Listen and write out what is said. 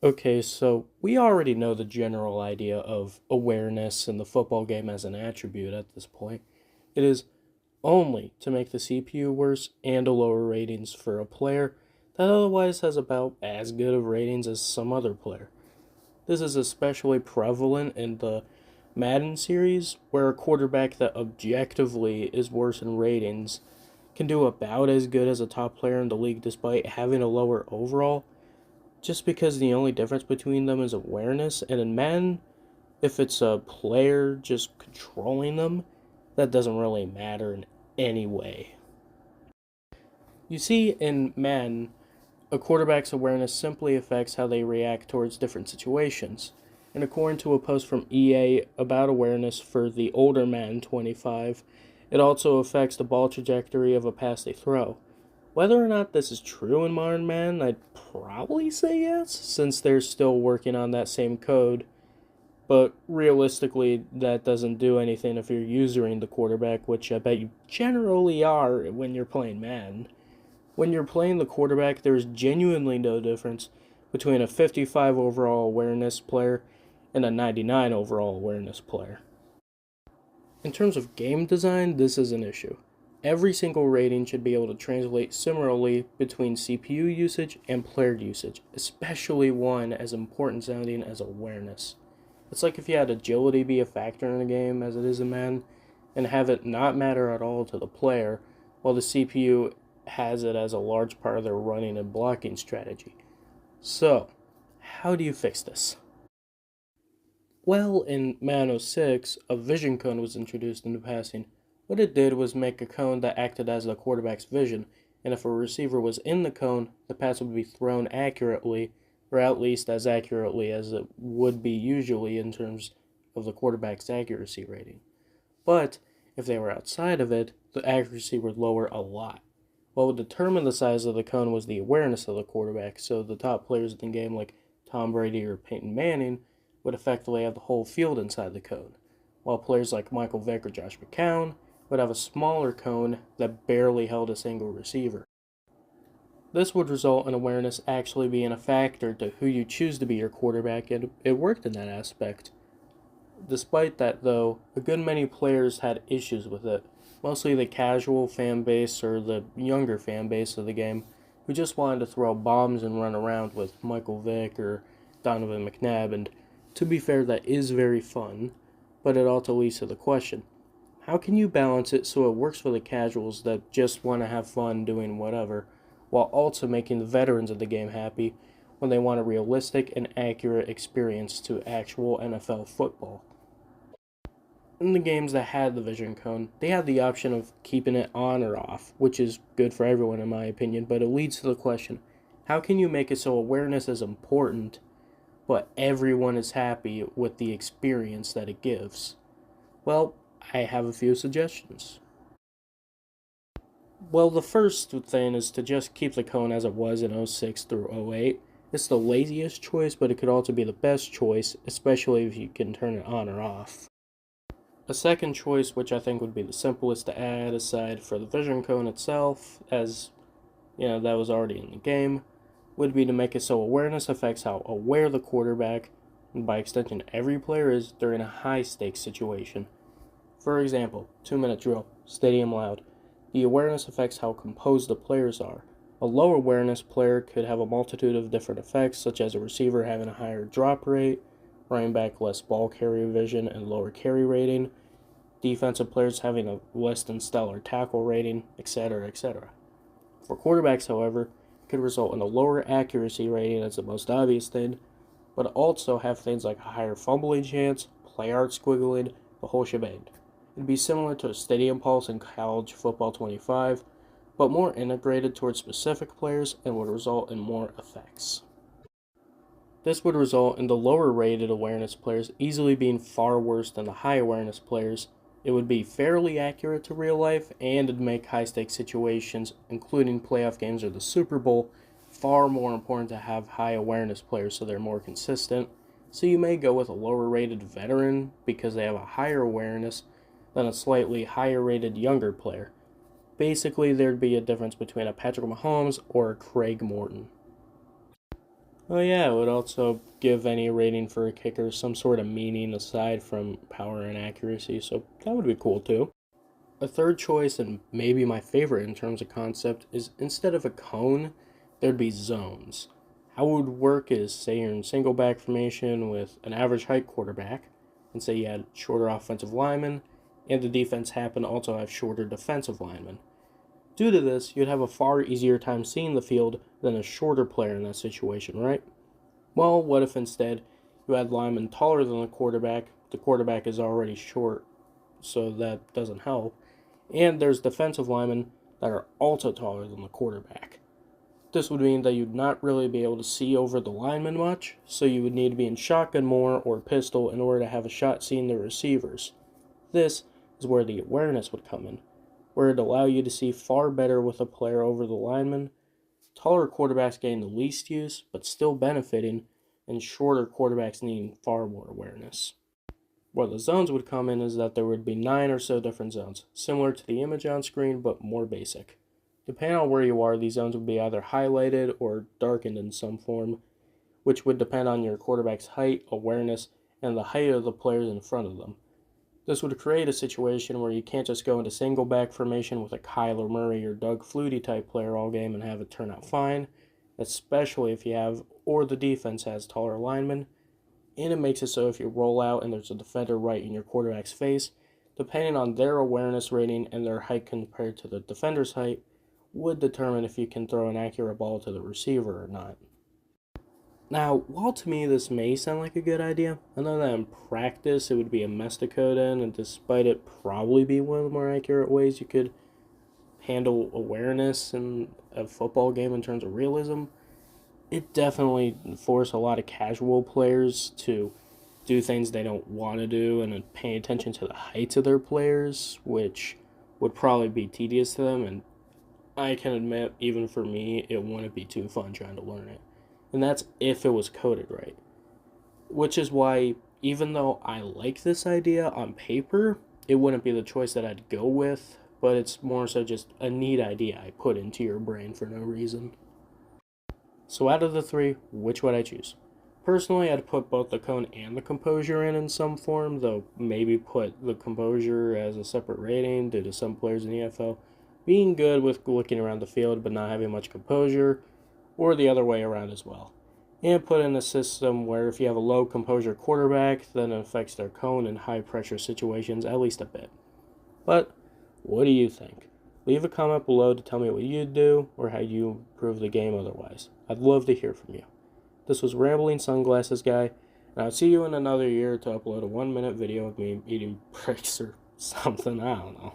Okay, so we already know the general idea of awareness in the football game as an attribute at this point. It is only to make the CPU worse and to lower ratings for a player that otherwise has about as good of ratings as some other player. This is especially prevalent in the Madden series, where a quarterback that objectively is worse in ratings can do about as good as a top player in the league despite having a lower overall, just because the only difference between them is awareness. And in Madden, if it's a player just controlling them, that doesn't really matter in any way. You see, in Madden, a quarterback's awareness simply affects how they react towards different situations. And according to a post from EA about awareness for the older Madden 25, it also affects the ball trajectory of a pass they throw. Whether or not this is true in modern Madden, I'd probably say yes, since they're still working on that same code. But realistically, that doesn't do anything if you're using the quarterback, which I bet you generally are when you're playing Madden. When you're playing the quarterback, there's genuinely no difference between a 55 overall awareness player and a 99 overall awareness player. In terms of game design, this is an issue. Every single rating should be able to translate similarly between CPU usage and player usage, especially one as important sounding as awareness. It's like if you had agility be a factor in a game, as it is in Madden, and have it not matter at all to the player, while the CPU has it as a large part of their running and blocking strategy. So, how do you fix this? Well, in Madden 06, a vision cone was introduced into passing. What it did was make a cone that acted as the quarterback's vision, and if a receiver was in the cone, the pass would be thrown accurately, or at least as accurately as it would be usually in terms of the quarterback's accuracy rating. But if they were outside of it, the accuracy would lower a lot. What would determine the size of the cone was the awareness of the quarterback, so the top players in the game, like Tom Brady or Peyton Manning, would effectively have the whole field inside the cone, while players like Michael Vick or Josh McCown would have a smaller cone that barely held a single receiver. This would result in awareness actually being a factor to who you choose to be your quarterback, and it worked in that aspect. Despite that, though, a good many players had issues with it, mostly the casual fan base or the younger fan base of the game, who just wanted to throw bombs and run around with Michael Vick or Donovan McNabb, and to be fair, that is very fun, but it also leads to the question, how can you balance it so it works for the casuals that just want to have fun doing whatever, while also making the veterans of the game happy when they want a realistic and accurate experience to actual NFL football? In the games that had the vision cone, they had the option of keeping it on or off, which is good for everyone in my opinion, but it leads to the question, how can you make it so awareness is important, but everyone is happy with the experience that it gives? Well, I have a few suggestions. Well, the first thing is to just keep the cone as it was in 06 through 08. It's the laziest choice, but it could also be the best choice, especially if you can turn it on or off. A second choice, which I think would be the simplest to add aside for the vision cone itself, as that was already in the game, would be to make it so awareness affects how aware the quarterback, and by extension every player, is during a high stakes situation. For example, 2-minute drill, stadium loud. The awareness affects how composed the players are. A low awareness player could have a multitude of different effects, such as a receiver having a higher drop rate, running back less ball carrier vision and lower carry rating, defensive players having a less than stellar tackle rating, etc., etc. For quarterbacks, however, it could result in a lower accuracy rating as the most obvious thing, but also have things like a higher fumbling chance, play art squiggling, the whole shebang. It'd be similar to a stadium pulse in college football 25, but more integrated towards specific players and would result in more effects. This would result in the lower rated awareness players easily being far worse than the high awareness players. It would be fairly accurate to real life, and it'd make high stakes situations, including playoff games or the Super Bowl, far more important to have high awareness players so they're more consistent. So you may go with a lower rated veteran because they have a higher awareness than a slightly higher rated younger player. Basically, there'd be a difference between a Patrick Mahomes or a Craig Morton. Oh yeah, it would also give any rating for a kicker some sort of meaning aside from power and accuracy, so that would be cool too. A third choice, and maybe my favorite in terms of concept, is instead of a cone, there'd be zones. How it would work is, say you're in single back formation with an average height quarterback, and say you had shorter offensive linemen, and the defense happened to also have shorter defensive linemen. Due to this, you'd have a far easier time seeing the field than a shorter player in that situation, right? Well, what if instead you had linemen taller than the quarterback is already short, so that doesn't help, and there's defensive linemen that are also taller than the quarterback. This would mean that you'd not really be able to see over the linemen much, so you would need to be in shotgun more or pistol in order to have a shot seeing the receivers. This is where the awareness would come in, where it'd allow you to see far better with a player over the lineman. Taller quarterbacks getting the least use, but still benefiting, and shorter quarterbacks needing far more awareness. Where the zones would come in is that there would be 9 or so different zones, similar to the image on screen but more basic. Depending on where you are, these zones would be either highlighted or darkened in some form, which would depend on your quarterback's height, awareness, and the height of the players in front of them. This would create a situation where you can't just go into single back formation with a Kyler Murray or Doug Flutie type player all game and have it turn out fine, especially if you have or the defense has taller linemen, and it makes it so if you roll out and there's a defender right in your quarterback's face, depending on their awareness rating and their height compared to the defender's height, would determine if you can throw an accurate ball to the receiver or not. Now, while to me this may sound like a good idea, I know that in practice it would be a mess to code in, and despite it probably be one of the more accurate ways you could handle awareness in a football game in terms of realism, it definitely forced a lot of casual players to do things they don't want to do and pay attention to the heights of their players, which would probably be tedious to them. And I can admit, even for me, it wouldn't be too fun trying to learn it. And that's if it was coded right. Which is why, even though I like this idea on paper, it wouldn't be the choice that I'd go with, but it's more so just a neat idea I put into your brain for no reason. So out of the three, which would I choose? Personally, I'd put both the cone and the composure in some form, though maybe put the composure as a separate rating due to some players in the NFL being good with looking around the field but not having much composure, or the other way around as well. And put in a system where if you have a low composure quarterback, then it affects their cone in high pressure situations at least a bit. But what do you think? Leave a comment below to tell me what you'd do or how you improve the game otherwise. I'd love to hear from you. This was Rambling Sunglasses Guy, and I'll see you in another year to upload a 1-minute video of me eating bricks or something, I don't know.